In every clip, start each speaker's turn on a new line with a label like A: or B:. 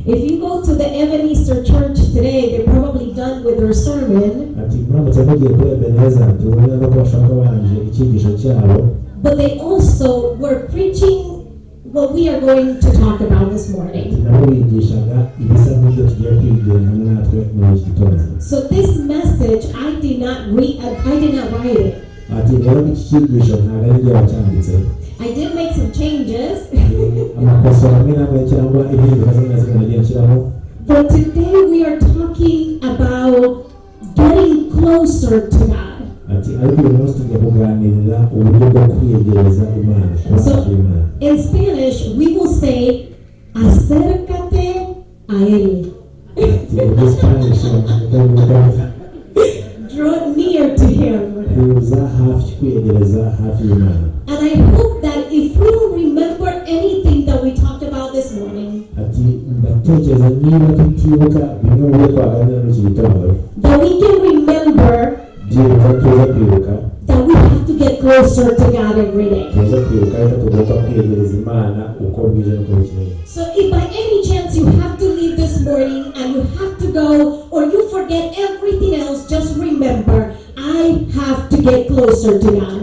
A: If you go to the Ebenezer Church today, they're probably done with their sermon. But they also were preaching what we are going to talk about this morning. So this message, I did not write it. I did make some changes. But today we are talking about getting closer to God. So in Spanish we will say acércate a él. Draw near to him. And I hope that if we don't remember anything that we talked about this morning, that we can remember that we have to get closer to God every day. So if by any chance you have to leave this morning and you have to go or you forget everything else, just remember, I have to get closer to God.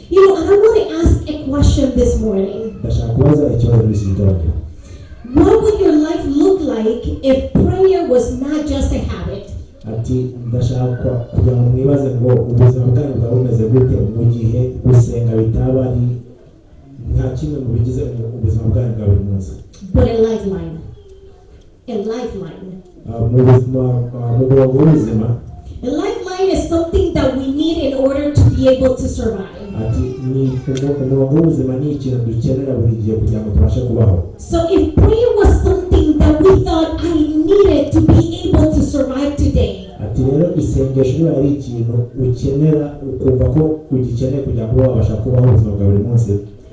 A: You know, and I want to ask a question this morning. What would your life look like if prayer was not just a habit? But a lifeline. A lifeline. A lifeline is something that we need in order to be able to survive. So if prayer was something that we thought I needed to be able to survive today,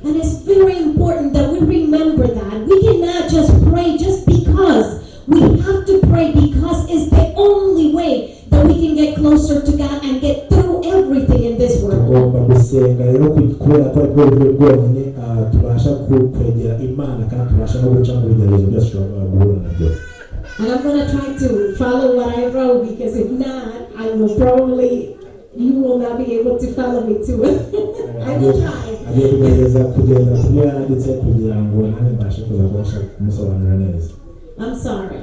A: and it's very important that we remember that we cannot just pray just because. We have to pray because it's the only way that we can get closer to God and get through everything in this world. And I'm going to try to follow what I wrote, because if not, you will not be able to follow me too. I will try. I'm sorry.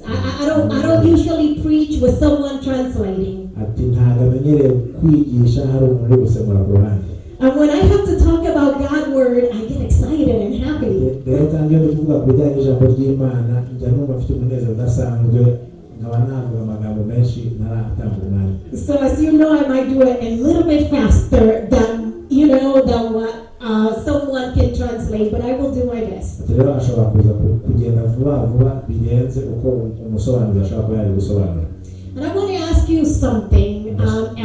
A: I don't usually preach with someone translating. And when I have to talk about God's word, I get excited and happy. So as you know, I might do it a little bit faster than what someone can translate, but I will do my best. And I want to ask you something else.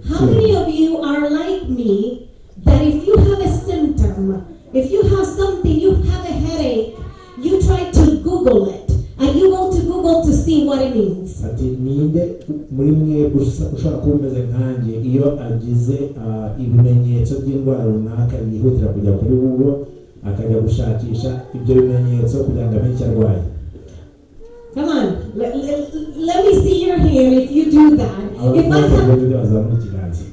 A: How many of you are like me, that if you have a symptom, if you have something, you have a headache, you try to Google it, and you go to Google to see what it means? Come on, let me see your hand if you do that.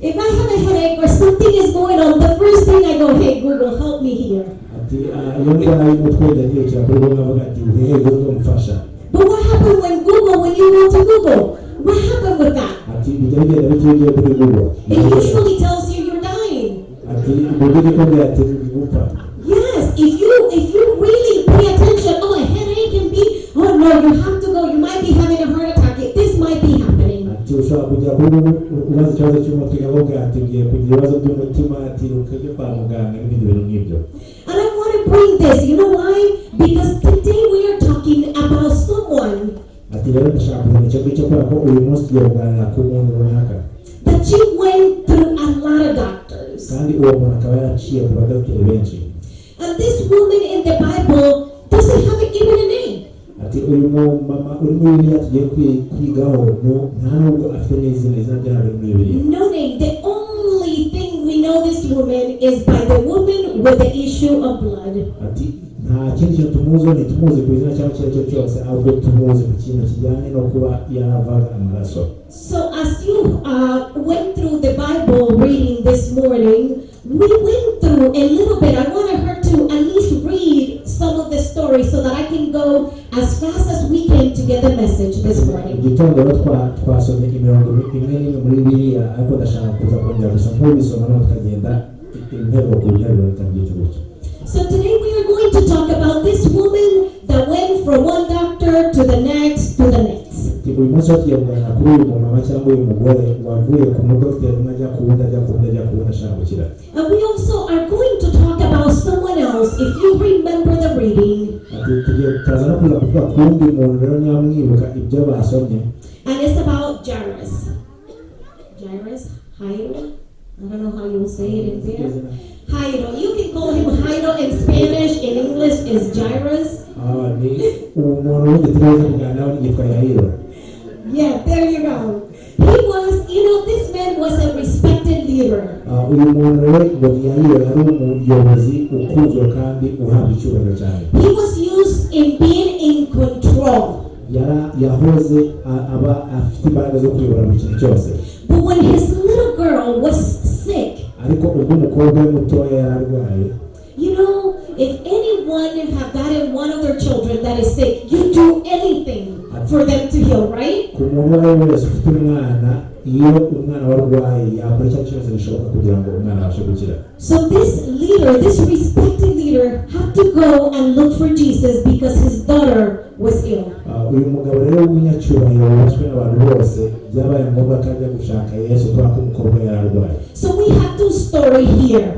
A: If I have a headache or something is going on, the first thing I go, hey Google, help me here. But what happened when you go to Google? What happened with that? It usually tells you you're dying. Yes, if you really pay attention, a headache can be, oh no, you have to go, you might be having a heart attack, this might be happening. And I want to bring this, you know why? Because today we are talking about someone that you went through a lot of doctors. And this woman in the Bible doesn't have even a name.
B: ati uyu mama uri muri Bibiliya tugiye kwigaho nta nubwo afite n'izina ry'abantu muri Bibiliya.
A: No name. The only thing we know this woman is by the woman with the issue of blood.
B: Ati nta kindi kintu tumuzi ntitumuzi ku izina cyangwa icyo cyose ahubwo tumuzi ku kintu kijyanye no kuba yaravaga amaraso.
A: So as you went through the Bible reading this morning, we went through a little bit. I wanted her to at least read some of the story so that I can go as fast as we can to get the message this morning.
B: Igitondo twasomye imirongo imwe n'imwe muri Bibiliya ariko ndashaka kuza kongera gusa nk'ubisoma no tukagenda intego ku nteruro bitangije gutyo.
A: So today we are going to talk about this woman that went from one doctor to the next to the next.
B: Uyu munsi tugiye kuri uyu mama cyangwa uyu mugore wavuye ku mudokiteri umwe ajya ku wundi ashaka gukira.
A: And we also are going to talk about someone else, if you remember the reading.
B: Tugiye no kuvuga ku wundi muntu rero nyamwibuka ibyo basomye.
A: And it's about Jairus. Jairo? I don't know how you will say it in there. Jairo. You can call him Jairo in Spanish. In English is Jairus. Yeah, there you go. He was, this man was a respected leader. He was used in being in control. But when his little girl was sick, if anyone have gotten one of their children that is sick, you do anything for them to heal, right? So this leader, this respected leader, had to go and look for Jesus because his daughter was ill. So we have two stories here.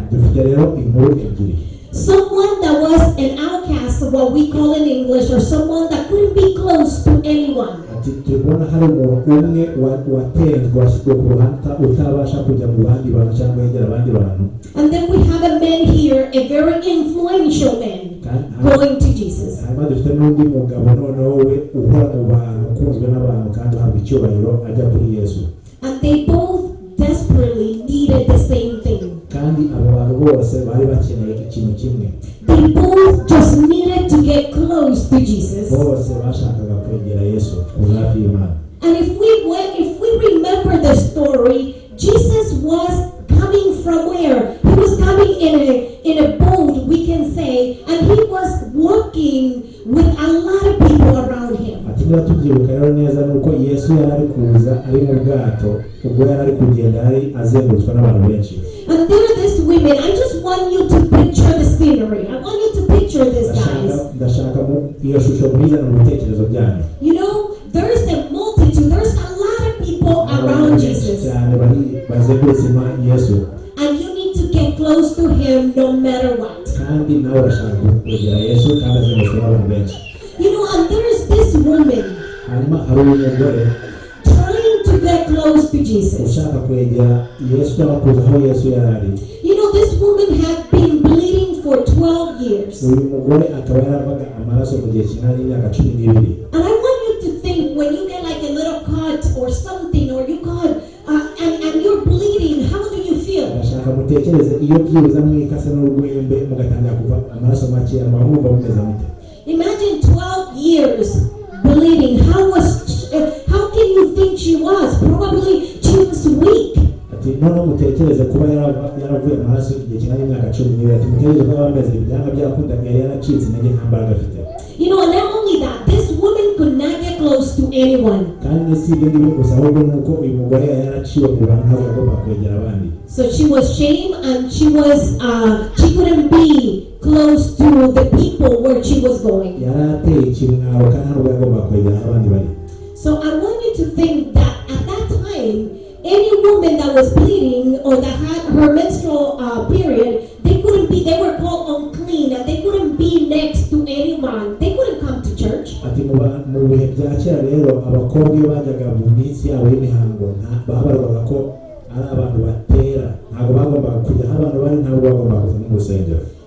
A: Someone that was an outcast, what we call in English, or someone that couldn't be close to anyone. And then we have a man here, a very influential man, going to Jesus. And they both desperately needed the same thing. They both just needed to get close to Jesus. And if we remember the story, Jesus was coming from where? He was coming in a boat, we can say, and he was walking with a lot of people around him. And there are these women. I just want you to picture the scenery. I want you to picture this, guys. There is a multitude. There's a lot of people around Jesus. And you need to get close to him no matter what. And there is this woman trying to get close to Jesus. This woman had been bleeding for 12 years. And I want you to think, when you get like a little cut or something, or you cut and you're bleeding, how do you feel? Imagine 12 years bleeding. How can you think she was? Probably she was weak. And not only that, this woman could not get close to anyone. So she was shamed, and she couldn't be close to the people where she was going. So I want you to think that at that time, any woman that was bleeding or that had her menstrual period, they were called unclean, and they couldn't be next to anyone. They couldn't come to church.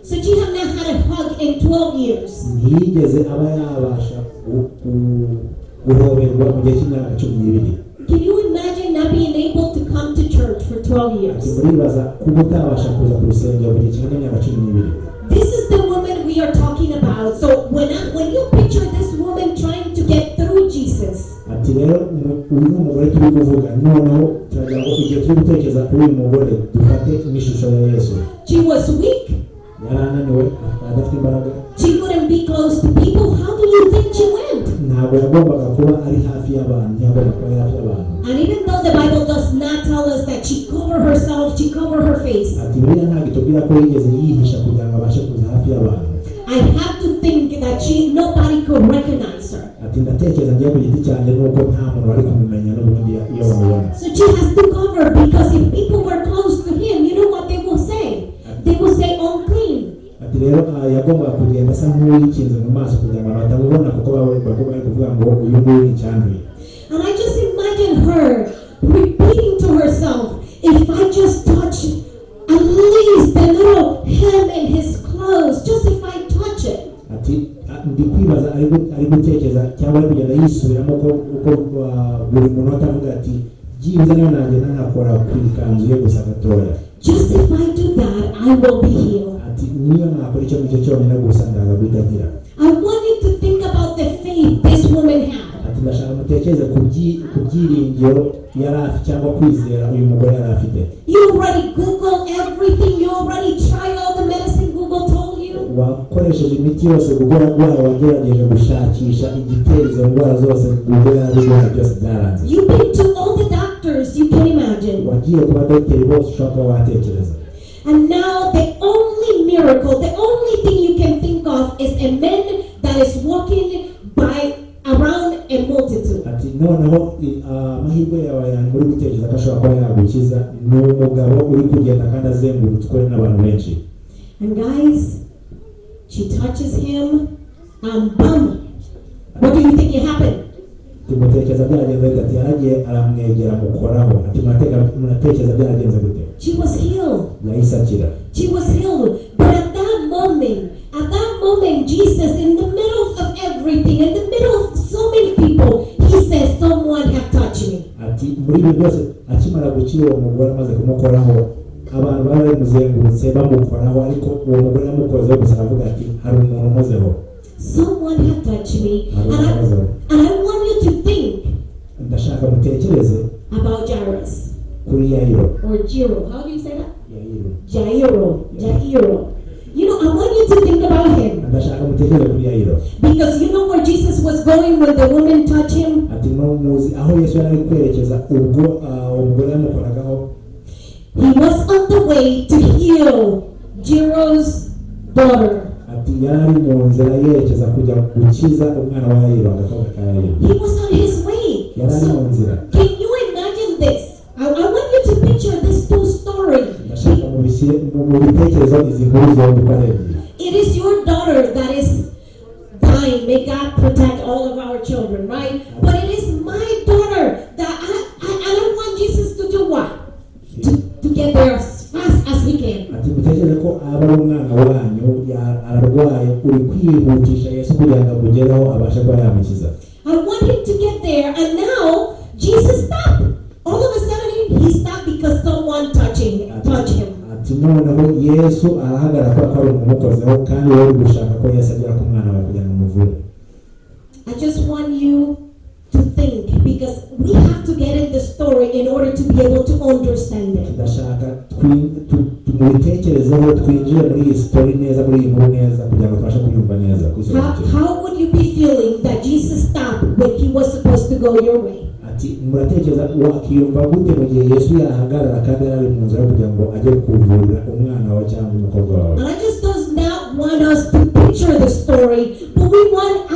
A: So she had not had a hug in 12 years.
B: guhoberwa mu gihe cy'imyaka 12.
A: Can you imagine not being able to come to church for 12 years?
B: muribaza kuba utabasha kuza ku rusengero mu gihe kingana n'imyaka 12.
A: This is the woman we are talking about. So when you picture this woman trying to get through Jesus,
B: ati rero uyu mugore turi kuvuga noneho turagira ngo igihe turi gutekereza kuri uyu mugore dufate n'ishusho ya Yesu.
A: she was weak.
B: yarananiwe adafite imbaraga.
A: She wouldn't be close to people. How do you think she went?
B: ntabwo yagombaga kuba ari hafi y'abantu, yagombaga kuba ari hafi y'abantu.
A: And even though the Bible does not tell us that she covered herself, she covered her face.
B: ati buriya ntabwo itubwira ko yigeze yihisha kugira ngo abashe kuza hafi y'abantu.
A: I have to think that nobody could recognize her.
B: ati ndatekereza ngiye ku giti cyanjye nuko nta muntu wari kumumenya n'ubundi iyo bamubona.
A: So she has to cover, because if people were close to him, you know what they will say? They will say unclean.
B: ati rero yagombaga kugenda asa nk'uwikinze mu maso kugira ngo batamubona kuko bari kuvuga ngo uyu nguyu ni icyanduye.
A: And I just imagine her repeating to herself, if I just touch at least the little hem in his clothes, just if I touch it.
B: ati ndi kwibaza ari gutekereza cyangwa ari kugenda yisubiramo uko buri munota avuga ati byibuze nayo nanjye nakora ku ikanzu ye gusa gatoya.
A: Just if I do that, I will be healed.
B: ati niyo nakora icyo ngicyo cyonyine gusa ndaza gutangira.
A: I want you to think about the faith this woman had.
B: ati ndashaka mutekereze ku byiringiro yari afite cyangwa kwizera uyu mugore yari afite.
A: You already Google everything. You already tried all the medicine Google told you.
B: wakoresheje imiti yose gukora rwayo, wagerageje gushakisha igitera izo ndwara zose Google yarabibona byose byaranze.
A: You've been to all the doctors you can imagine.
B: wagiye ku badogiteri bose ushobora kuba watekereza.
A: And now the only miracle, the only thing you can think of is a man that is walking by around a multitude.
B: ati noneho amahirwe yawe yani muri gutekereza ko ashobora kuba yagukiza ni umugabo uri kugenda kandi azengurutswe n'abantu benshi.
A: And guys, she touches him and boom. What do you think happened?
B: tumutekereza byagenze gute? ati yaragiye aramwegera mukoraho. ati munatekereza byagenze gute?
A: She was healed.
B: yahise akira.
A: She was healed. But at that moment, Jesus, in the middle of everything, in the middle of so many people, he says, someone have touched me.
B: ati muri ibyo byose akimara gukira uwo mugore amaze kumukoraho, abantu bari bamuzengurutse bamukoraho, ariko uwo mugore yamukozeho gusa aravuga ati hari umuntu umozeho.
A: Someone have touched me. And I want you to think
B: ndashaka mutekereze
A: about Jairus.
B: kuri Yairo.
A: Or Jiro. How do you say that?
B: Yairo.
A: Jairo. You know, I want you to think about him.
B: ndashaka mutekereze kuri Yairo.
A: Because you know where Jesus was going when the woman touched him?
B: ati no muzi aho Yesu yari kwerekeza ubwo umugore yamukoragaho.
A: He was on the way to heal Jiro's daughter.
B: ati yari mu nzira yerekeza kujya gukiza umwana wa Yairo agakobwa ka Yairo.
A: He was on his way.
B: yari mu nzira.
A: Can you imagine this? I want you to picture this two stories.
B: ndashaka mu bitekerezo izi nkuru zombi uko ari ebyiri.
A: It is your daughter that is dying. May God protect all of our children, right? But it is my daughter that I don't want Jesus to do what? To get there as fast as he can.
B: ati mutekereze ko aba ari umwana wanyu ararwaye uri kwihutisha Yesu kugira ngo amugereho abashe kuba yamukiza.
A: I want him to get there, and now Jesus stopped. All of a sudden he stopped because someone touched him.
B: ati noneho Yesu arahagarara ko ari umukozeho kandi wowe uri gushaka ko Yesu agera ku mwana wawe kugira ngo amuvure.
A: I just want you to think, because we have to get in the story in order to be able to understand it.
B: ndashaka tumubitekerezeho twinjire muri iyi story neza, muri iyi nkuru neza kugira ngo tubashe kuyumva neza.
A: How would you be feeling that Jesus stopped when he was supposed to go your way?
B: ati muratekereza wakiyumva gute mu gihe Yesu yahagarara kandi ari mu nzira kugira ngo ajye kuvurira umwana wawe cyangwa umukobwa wawe?
A: And I just does not want us to picture the story, but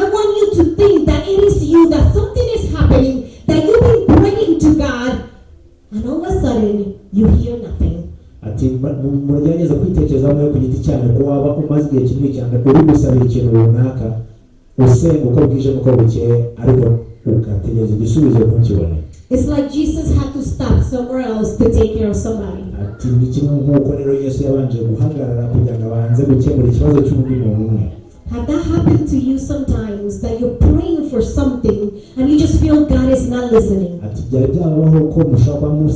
A: I want you to think that it is you, that something is happening, that you've been praying to God, and all of a sudden you hear nothing.
B: ati muragerageza kwitekerezaho nawe ku giti cyane ko waba umaze igihe kinini cyane uri gusabira ikintu runaka, usenga uko bwije n'uko bukeye, ariko ugategereza igisubizo ntukibone.
A: It's like Jesus had to stop somewhere else to take care of somebody.
B: ati ni kimwe nk'uko rero Yesu yabanje guhagarara kugira ngo abanze gukemura ikibazo cy'undi muntu umwe.
A: Have that happened to you sometimes, that you're praying for something and you just feel God is not listening.
B: ati byari byabaho ko mushobora muri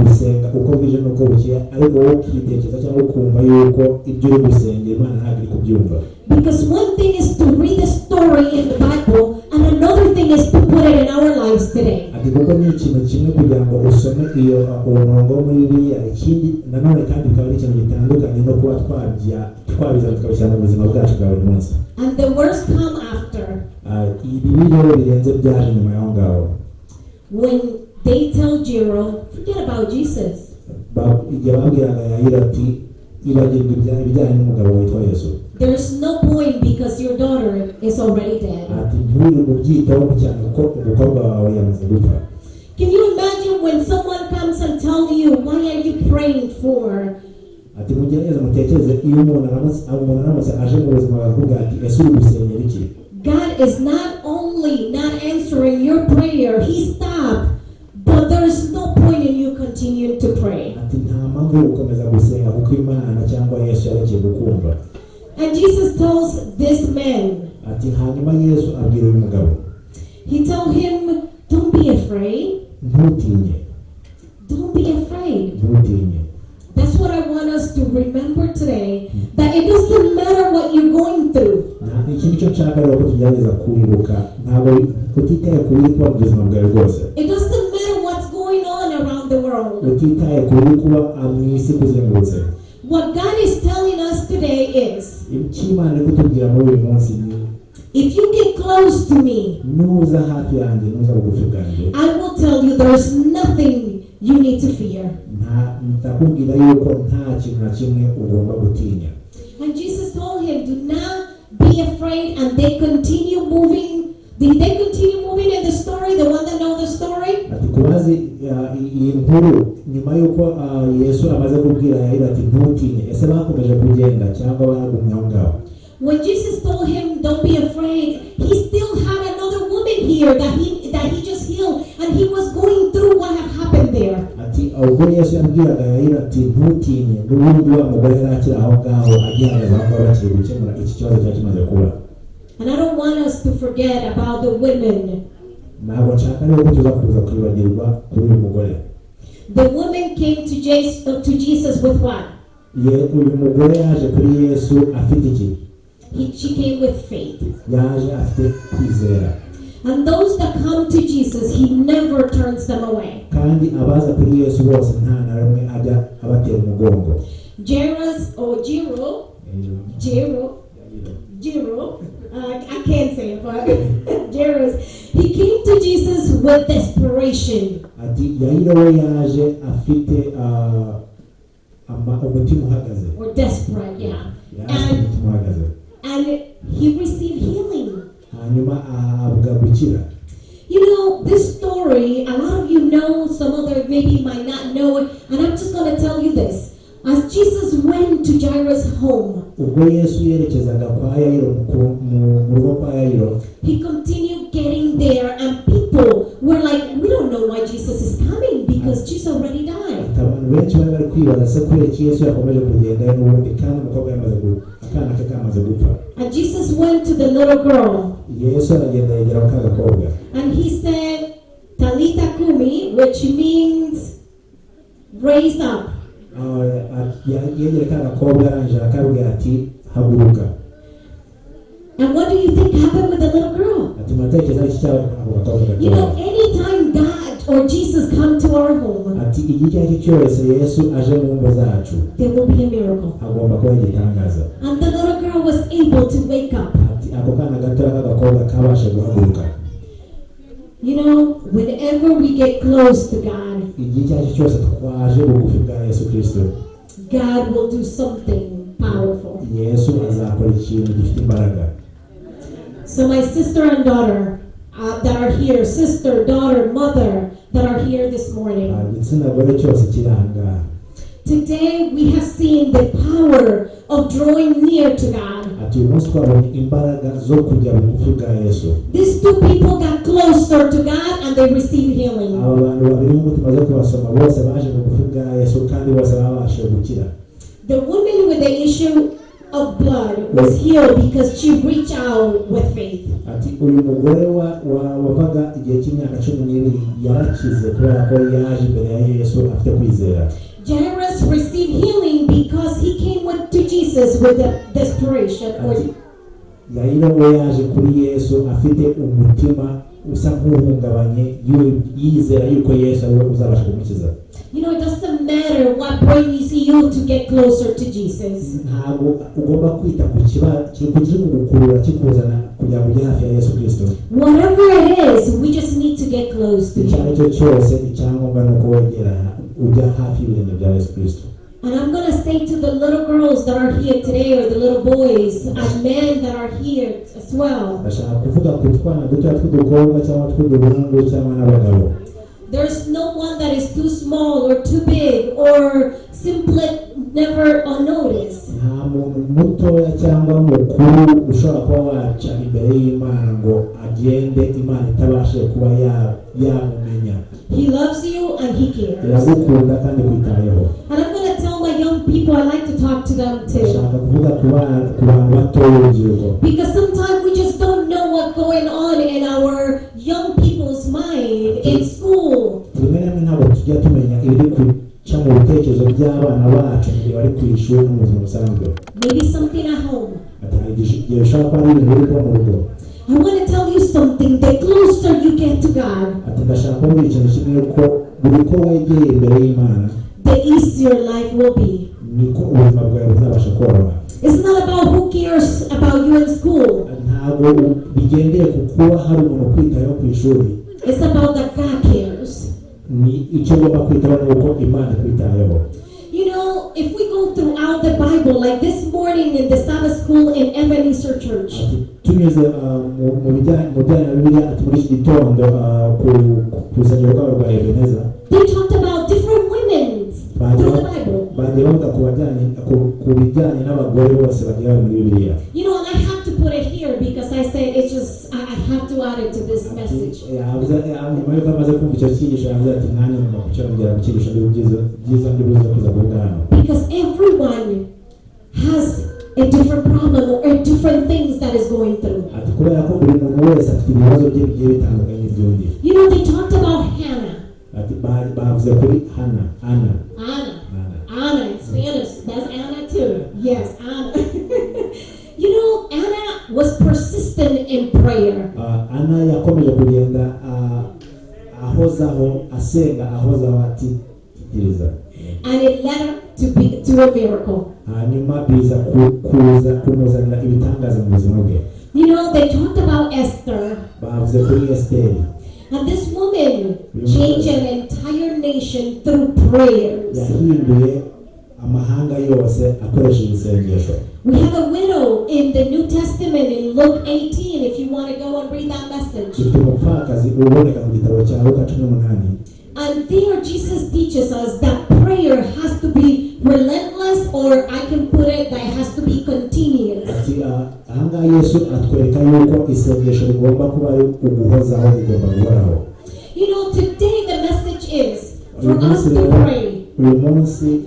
B: gusenga uko bwije n'uko bukeye ariko wowe ukitekereza cyangwa ukumva yuko ibyo uri gusengera Imana ntabwo iri kubyumva.
A: Because one thing is to read the story in the Bible and another thing is to put it in our lives today.
B: ati kuko ni ikintu kimwe kugira ngo usome iyo umurongo wo muri Bibiliya, ikindi nanone kandi bikaba ari ikintu gitandukanye no kuba twabizana tukabishyira mu buzima bwacu bwa buri munsi.
A: And the worst come after.
B: Ibi rero birenze byaje nyuma y'aho ngaho.
A: When they tell Jero, forget about Jesus.
B: Igihe babwiraga Yayiro ati ibagirwa ibijyanye n'umugabo witwa Yesu.
A: There is no point because your daughter is already dead.
B: ati nturi kubyitaho cyane kuko umukobwa wawe yamaze gupfa.
A: Can you imagine when someone comes and tells you, why are you praying for?
B: ati mugerageze mutekereze iyo umuntu aramutse aje mu buzima bakavuga ati ese uri gusengera iki?
A: God is not only not answering your prayer, He stopped, but there is no point in you continuing to pray.
B: ati nta mpamvu yo gukomeza gusenga kuko Imana cyangwa Yesu yarekeye gukumva.
A: And Jesus tells this man,
B: ati hanyuma Yesu abwira uyu mugabo,
A: He told him, don't be afraid.
B: ntutinye.
A: Don't be afraid.
B: ntutinye.
A: That's what I want us to remember today, that it doesn't matter what you're going through.
B: iki nicyo nshaka rero ko tugerageza kwibuka, ntabwo utitaye ku biri kuba mu buzima bwawe bwose.
A: It doesn't matter what's going on around the world.
B: utitaye ku biri kuba mu isi kuzengurutse.
A: What God is telling us today is,
B: icyo Imana iri kutubwira muri uyu munsi ni,
A: if you get close to me,
B: nuza hafi yanjye, nuza bugufi bwanjye,
A: I will tell you there's nothing you need to fear.
B: ndakubwira yuko nta kintu na kimwe ugomba gutinya.
A: And Jesus told him, do not be afraid, and they continue moving. Did they continue moving in the story, the one that know the story?
B: ati kubazi iyi nkuru nyuma yuko Yesu amaze kubwira Yayiro ati ntutinye, ese bakomeje kugenda cyangwa baragumye aho ngaho?
A: When Jesus told him, don't be afraid, he still had another woman here that he just healed, and he was going through what had happened there.
B: ati ubwo Yesu yabwiraga Yayiro ati ntutinye, n'ubundi wa mugore yari akiri aho ngaho agihagaze aho ngaho bakiri gukemura iki kibazo cyari kimaze kuba.
A: And I don't want us to forget about the women.
B: ntabwo nshaka rero ko tuza kuza kwibagirwa kuri uyu mugore.
A: The woman came to Jesus with what?
B: uyu mugore yaje kuri Yesu afite iki?
A: She came with faith.
B: yaje afite kwizera.
A: And those that come to Jesus, He never turns them away.
B: kandi abaza kuri Yesu bose nta na rimwe ajya abatera umugongo.
A: Jero, I can't say it, but Jairus, he came to Jesus with desperation.
B: ati Yayiro we yaje afite umutima uhagaze.
A: Or desperate, yeah.
B: yaje umutima uhagaze.
A: And he received healing.
B: hanyuma ahabwa gukira.
A: You know, this story, a lot of you know, some other maybe might not know it, and I'm just going to tell you this. As Jesus went to Jairus' home,
B: ubwo Yesu yerekezaga kwa Yayiro mu rugo kwa Yayiro,
A: He continued getting there, and people were like, we don't know why Jesus is coming because Jesus already died.
B: abantu benshi bari kwibaza se kubera iki Yesu yakomeje kugenda n'ubundi kandi umukobwa akana ke kamaze gupfa.
A: And Jesus went to the little girl,
B: Yesu aragenda yegera ka gakobwa,
A: and He said, Talitha Kumi, which means raise up.
B: yegera ka gakobwa arangije akabwira ati haguruka.
A: And what do you think happened with the little girl?
B: ati muratekereza iki cyabaye ako gakobwa
A: You know,
B: gatoya?
A: anytime God or Jesus come to our home,
B: ati igihe icyo ari cyo cyose Yesu aje mu ngo zacu
A: there will be a miracle.
B: agomba kuba igitangaza.
A: And the little girl was able to wake up.
B: ati ako kana gatoya k'agakobwa kabashe guhaguruka.
A: You know, whenever we get close to God,
B: igihe icyo ari cyo cyose twaje bugufi bwa Yesu Kristo,
A: God will do something powerful.
B: Yesu azakora ikintu gifite imbaraga.
A: So my sister and daughter that are here, sister, daughter, mother that are here this morning,
B: igitsina gore cyose kiri aha ngaha,
A: today we have seen the power of drawing near to God.
B: ati uyu munsi twabonye imbaraga zo kujya bugufi bwa Yesu.
A: These two people got closer to God and they received healing.
B: aba bantu babiri nk'uko tumaze kubasoma bose baje bugufi bwa Yesu kandi bose babashije gukira.
A: The woman with the issue of blood was healed because she reached out with faith.
B: ati uyu mugore wavaga igihe cy'imyaka 12 yarakize kubera ko yaje imbere ya Yesu afite kwizera.
A: Jairus received healing because he came to Jesus with a desperation.
B: Yairo we yaje kuri Yesu afite umutima usa nk'uhungabanye yizera yuko Yesu ari we uzabasha kumukiza.
A: You know, it doesn't matter what brings you to get closer to Jesus.
B: Ntabwo ugomba kwita ku kiri kugukurura kikuzana kugira ngo ujye hafi ya Yesu Kristo.
A: Whatever it is, we just need to get close to Him.
B: Icyo cyose icyangombwa ni uko wegera ujya hafi y'ibintu bya Yesu Kristo.
A: And I'm going to say to the little girls that are here today, or the little boys and men that are here as well.
B: Ndashaka kuvuga ku twana duto tw'udukobwa cyangwa tw'uduhungu cyangwa n'abagabo.
A: There's no one that is too small or too big or simply never unnoticed.
B: Nta muntu mutoya cyangwa mukuru ushobora kuba waca imbere y'Imana ngo agende Imana itabashe kuba yamumenya.
A: He loves you and He cares.
B: Iragukunda kandi kwitayeho.
A: And I'm going to tell my young people, I like to talk to them too.
B: Ndashaka kuvuga ku bantu batoya urubyiruko.
A: Because sometimes we just don't know what's going on in our young people's mind in school.
B: Rimwe na rimwe ntabwo tujya tumenya ibiri guca mu bitekerezo by'abana bacu igihe bari ku ishuri no mu buzima busanzwe.
A: Maybe something at home.
B: Igihe ushobora kuba ari ibintu biri kuba mu rugo.
A: I want to tell you something. The closer you get to God,
B: ati ndashaka kubwira ikintu kimwe ko buri ko wegeye imbere y'Imana,
A: the easier life will be.
B: niko ubuzima bwawe buzabasha koroha.
A: It's not about who cares about you in school.
B: Ntabwo bigendeye ku kuba hari umuntu kwitayeho ku ishuri.
A: It's about that God cares.
B: Ni icyo ugomba kwitaho ni uko Imana ikwitayeho.
A: You know, if we go throughout the Bible, like this morning in the Sabbath school in Ebenezer Church,
B: tunyuze mu bijyanye na Bibiliya ati muri iki gitondo ku rusengero rwabo rwa Ebenezer,
A: they talked about different women through the Bible.
B: bagiye bavuga ku bijyanye n'abagore bose bagiye bari muri Bibiliya.
A: You know, and I have to put it here because I said it's just, I have to add it to this message.
B: nyuma yuko amaze kumva icyo cyigisho yavuze ati mwanya ngomba kucyongera mu cyigisho byiza ndibuze kuza kuvuga hano.
A: Because everyone has a different problem or different things that is going through.
B: Ati kubera ko buri muntu wese afite ibibazo bye bigiye bitandukanye by'undi.
A: You know, they talked about Hannah.
B: Ati bavuze kuri Anna
A: in Spanish. That's Anna too. Yes, Anna. You know, Anna was persistent in prayer.
B: Anna yakomeje kugenda ahozaho asenga ahozaho atitiriza.
A: And it led her to a miracle.
B: Hanyuma biza kuza kumuzanira ibitangaza mu buzima bwe.
A: You know, they talked about Esther.
B: Bavuze kuri Esther.
A: And this woman changed an entire nation through prayers.
B: Yahinduye amahanga yose akoresheje isengesho.
A: We have a widow in the New Testament in Luke 18, if you want to go and read that message.
B: Dufite umupfakazi uboneka mu gitabo cya Luka 18.
A: And there Jesus teaches us that prayer has to be relentless, or I can put it that it has to be continuous.
B: Ati ahangaha Yesu atwereka yuko isengesho rigomba kuba ari uguhozaho rigomba guhoraho.
A: You know, today the message is for us to pray.
B: Uyu munsi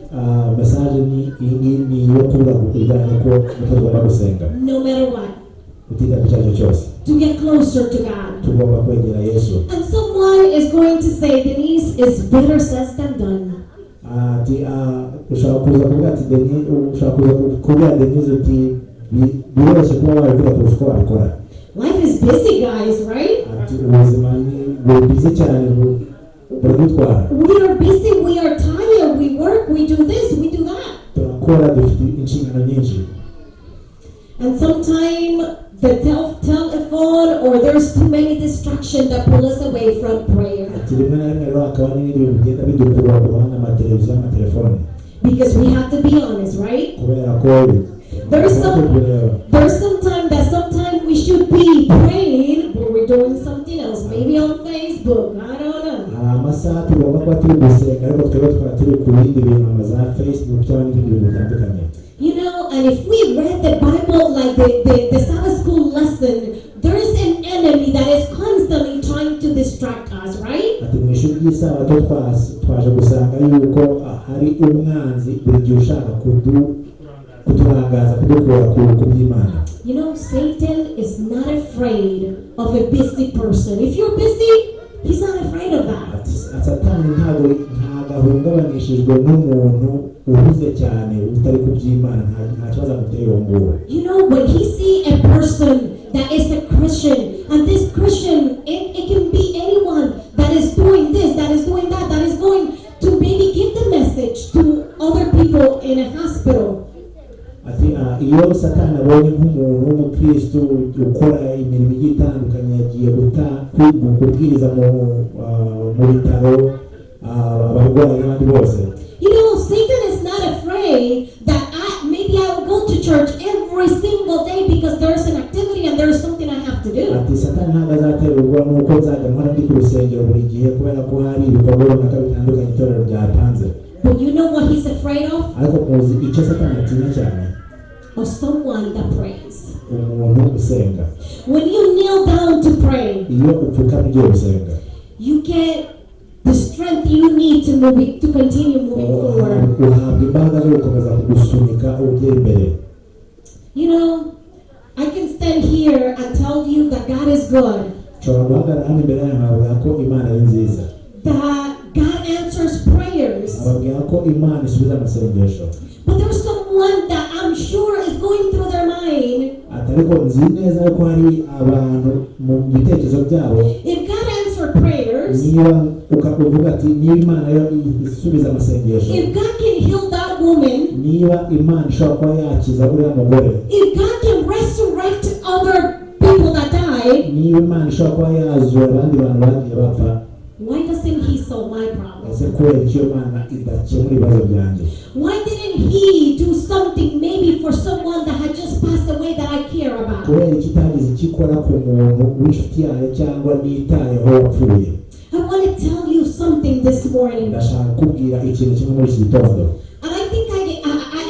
B: message ni yo kuvuga kujyanye ko tugomba gusenga.
A: No matter what.
B: Utita ku cyacu cyose.
A: To get closer to God.
B: Tugomba kwegera Yesu.
A: And someone is going to say, Denise, it's better said than done.
B: Ati ushaka kuza kuvuga ati ushaka kuza kuvuga Denise uti biroroshye kuba wabivuga kurusha uko wabikora.
A: Life is busy, guys, right?
B: Ati ubuzima ni busy cyane buradutwara.
A: We are busy, we are tired, we work, we do this, we do that.
B: Turakora dufite inshingano nyinshi.
A: And sometimes the telephone or there's too many distractions that pull us away from prayer. Because we have to be honest, right? There's some time that sometimes we should be praying, but we're doing something else, maybe on Facebook, I don't know. You know, and if we read the Bible like the Sabbath school lesson, there is an enemy that is constantly trying to distract us, right?
B: kuturangaza kudukura ku by'Imana.
A: You know, Satan is not afraid of a busy person. If you're busy, he's not afraid of that.
B: Satani ntabwo ahungabanishijwe n'umuntu uhuze cyane utari ku by'Imana, nta kibazo amuteye uwo nguwo.
A: You know, when he see a person that is a Christian, and this Christian, it can be anyone that is doing this, that is doing that, that is going to maybe give the message to other people in a hospital.
B: Ati iyo Satani abonye nk'umuntu w'umukristo ukora imirimo itandukanye yagiye kubwiriza mu bitaro abarwayi n'abandi bose.
A: You know, Satan is not afraid that maybe I will go to church every single day because there's an activity and there's something I have to do.
B: Ati Satani ntabwo azaterwa n'uko nzajya nkora ndi ku rusengero buri gihe kubera ko hari ibikorwa runaka bitandukanye itorero ryatanze.
A: But you know what he's afraid of?
B: Ariko muzi icyo Satani atinya cyane?
A: Of someone that prays.
B: Umuntu usenga.
A: When you kneel down to pray,
B: iyo upfukamye ugiye gusenga,
A: you get the strength you need to continue moving forward.
B: uhabwa imbaraga zo gukomeza kugusunika ugera imbere.
A: You know, I can stand here and tell you that God is good.
B: Nshobora guhagarara hano imbere yawe nkababwira ko Imana ari nziza.
A: That God answers prayers.
B: Ababwira ko Imana isubiza amasengesho.
A: But there's someone that I'm sure is going through their mind.
B: Ariko nzi neza ko hari abantu mu bitekerezo byabo.
A: If God answered prayers,
B: niba ukavuga ati niba Imana isubiza amasengesho,
A: if God can heal that woman,
B: niba Imana ishobora kuba yakiza uriya mugore,
A: if God can resurrect other people that died,
B: niba Imana ishobora kuba yazura abandi bantu bagiye bapfa,
A: why doesn't he solve my problem?
B: ese kubera icyo Imana idakemura ibibazo byanjye?
A: Why didn't he do something maybe for someone that had just passed away that I care about?
B: Kubera iki itagize icyo ikora ku muntu w'inshuti yawe cyangwa nitayeho wapfuye?
A: I want to tell you something this morning.
B: Ndashaka kubwira ikintu kimwe muri iki gitondo.
A: And I think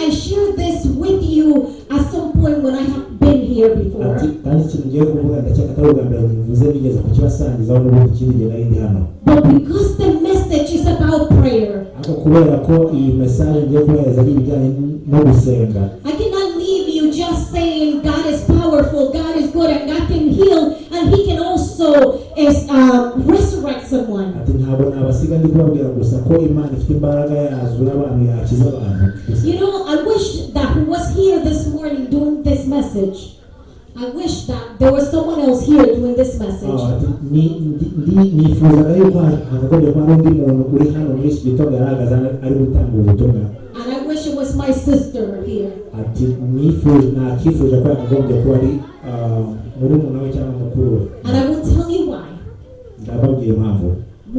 A: I shared this with you at some point when I have been here before.
B: Kandi ikintu ngiye kuvuga ndacyaka atari ubwa mbere nyivuze nigeze kukibasangizaho n'ubundi ikindi gihe nari ndi hano.
A: But because the message is about prayer,
B: ariko kubera ko iyi message ngiye kubahereza ari ibijyanye no gusenga,
A: I cannot leave you just saying God is powerful, God is good, and God can heal, and He can also resurrect someone.
B: ati ntabwo nabasiga ndi kubabwira gusa ko Imana ifite imbaraga yazura abantu, yakiza abantu.
A: You know, I wish that who was here this morning doing this message, I wish that there was someone else here doing this message.
B: nifuzaga yuko hakagombye kuba n'undi muntu uri hano muri iki gitondo yarahagaze ari gutanga ubutumwa.
A: And I wish it was my sister here.
B: Ati nakifuje ko yakagombye kuba ari muri umuntu we cyangwa mukuru we.
A: And I will tell you why.
B: Ndababwiye impamvu.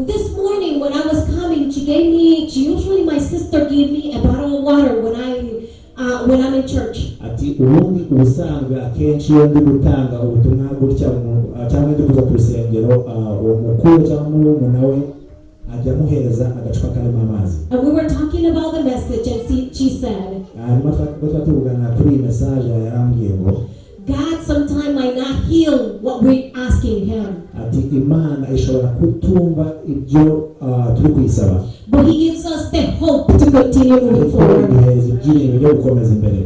A: This morning when I was coming, usually my sister gave me a bottle of water when I'm in church.
B: Ati ubundi ubusanzwe akenshi iyo ndi gutanga ubutumwa gutya cyangwa ndi kuza ku rusengero, uwo mukuru cyangwa umuntu we ajya amuhereza agacupa karimo amazi.
A: And we were talking about the message and she said,
B: tuvugana kuri iyi message yarambwiye ngo
A: God sometimes might not heal what we're asking Him.
B: Ati Imana ishobora kutumva ibyo turi kuyisaba.
A: But He gives us the hope to continue moving forward.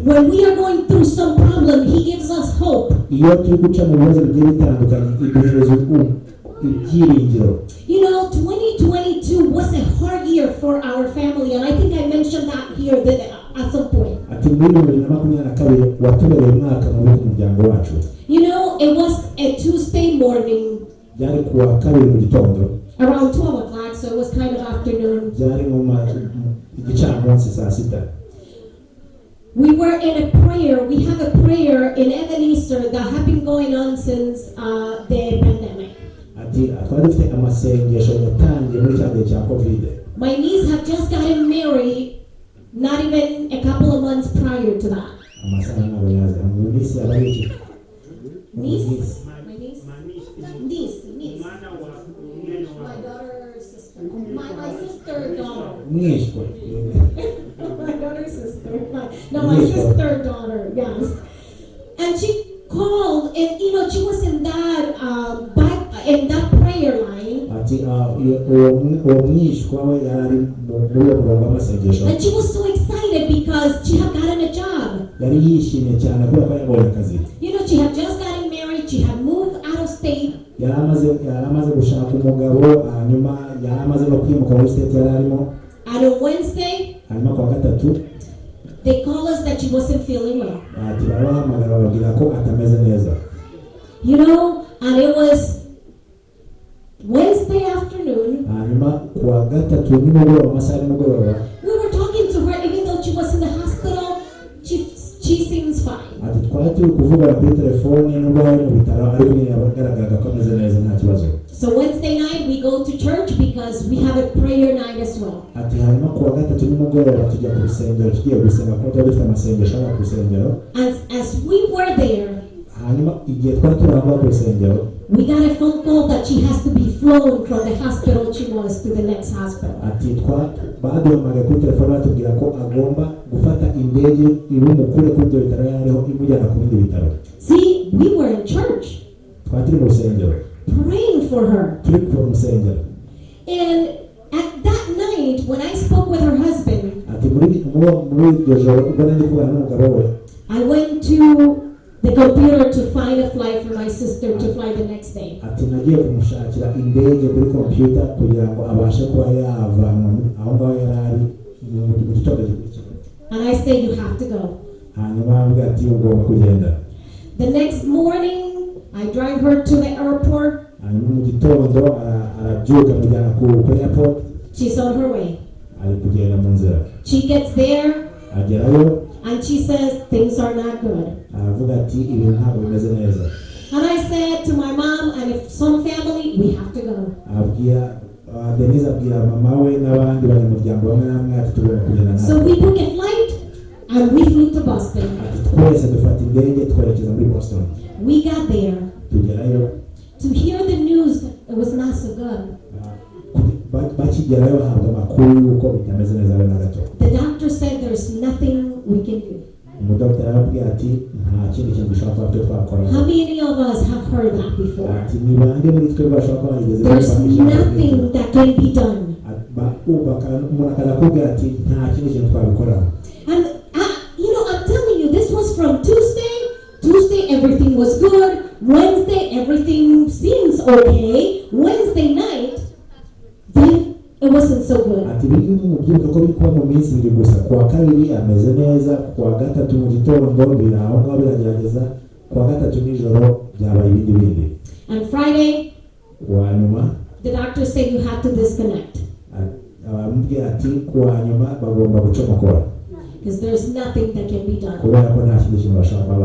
A: When we are going through some problem, He gives us hope.
B: Iyo turi guca mu bibazo bigiye bitandukanye iduhereza ibyiringiro.
A: You know, 2022 was a hard year for our family, and I think I mentioned that here at some point.
B: Ati muri 2022 watubereye umwaka mubi ku muryango wacu.
A: You know, it was a Tuesday morning.
B: Byari kuwa kabiri mu gitondo.
A: Around 12 o'clock, so it was kind of afternoon.
B: Byari mu gicamunsi saa sita.
A: We were in a prayer. We have a prayer in Ebenezer that have been going on since the pandemic.
B: Ati twari dufite amasengesho yatangiye muri cya gihe cya COVID.
A: My niece had just gotten married, not even a couple of months prior to that.
B: Amasana nabo yaza. Niece abayiki.
A: Niece? My niece? Niece. My daughter's sister. My sister daughter.
B: Mwishwe.
A: My daughter's sister. My sister daughter, yes. And she called, and you know, she was in that in that prayer line.
B: Ati mwishwa we yari muri uwo murongo w'amasengesho.
A: And she was so excited because she had gotten a job.
B: yari yishimye cyane kubera ko yabonye akazi.
A: You know, she had just gotten married, she had moved out of state.
B: yari amaze gushaka umugabo, hanyuma yari amaze no kwimuka muri state yari arimo.
A: And on Wednesday,
B: hanyuma kuwa gatatu
A: they called us that she wasn't feeling well.
B: turabahamagara bababwira ko atameze neza.
A: You know, and it was Wednesday afternoon.
B: hanyuma kuwa gatatu nimugoroba, amasaha nimugoroba,
A: We were talking to her even though she was in the hospital. She seems fine.
B: ati twari turi kuvugana kuri telefone nubwo ari mu bitaro, ariko nyine yagaragaraga ko ameze neza nta kibazo.
A: So Wednesday night we go to church because we have a prayer night as well.
B: ati hanyuma kuwa gatatu nimugoroba tujya ku rusengero, tugiye gusenga kuko twari dufite amasengesho ku rusengero.
A: As we were there,
B: hanyuma igihe twari turi aho ku rusengero,
A: we got a phone call that she has to be flown from the hospital she was to the next hospital.
B: ati baduhamagaye kuri telefone batubwira ko agomba gufata indege ibumukure kuri ibyo bitaro yariho imujyana ku bindi bitaro.
A: See, we were in church
B: twari turi mu rusengero
A: praying for her.
B: turi ku rusengero.
A: And at that night, when I spoke with her husband,
B: ati muri iryo joro ubwo nari kuvugana n'umugabo we,
A: I went to the computer to find a flight for my sister to fly the next day.
B: ati nagiye kumushakira indege kuri computer kugira ngo abashe kuba yavanwa aho ngaho yari ari mu gitondo gikurikira.
A: And I said, you have to go.
B: hanyuma avuga ati ugomba kugenda.
A: The next morning, I drive her to the airport.
B: hanyuma mu gitondo arabyuka mujyana ku airport.
A: She's on her way.
B: ari kugenda mu nzira.
A: She gets there,
B: agerayo,
A: and she says, things are not good.
B: aravuga ati ibintu ntabwo bimeze neza.
A: And I said to my mom, and if some family, we have to go.
B: abwira Denise abwira mama we n'abandi banyamuryango bamwe namwe ati tugomba kugenda nawe.
A: So we booked a flight, and we flew to Boston.
B: ati twese dufata indege twerekeza muri Boston.
A: We got there
B: tugerayo,
A: to hear the news that it was not so good.
B: bakigerayo bahabwa amakuru y'uko bitameze neza na gato.
A: The doctor said there's nothing we can do.
B: umudokiteri arababwira ati nta kindi kintu dushobora kuba twakora.
A: How many of us have heard that before?
B: ati ni bande muri twe bashobora kuba bageze
A: There's nothing that can be done.
B: umuntu akakubwira ati nta kindi kintu twabikora.
A: And you know, I'm telling you, this was from Tuesday. Tuesday everything was good. Wednesday everything seems okay. Wednesday night, then it wasn't so good.
B: ati biri mu byuka ko bikuba mu minsi ibiri gusa. kuwa kabiri ameze neza, kuwa gatatu mu gitondo biraho ngaho biragerageza, kuwa gatatu nijoro byabaye ibindi.
A: And Friday,
B: kuwa nyuma
A: the doctor said you have to disconnect
B: abamubwira ati kuwa nyuma bagomba gucomokora
A: because there's nothing that can be done.
B: kubera ko nta kindi kintu bashobora kuba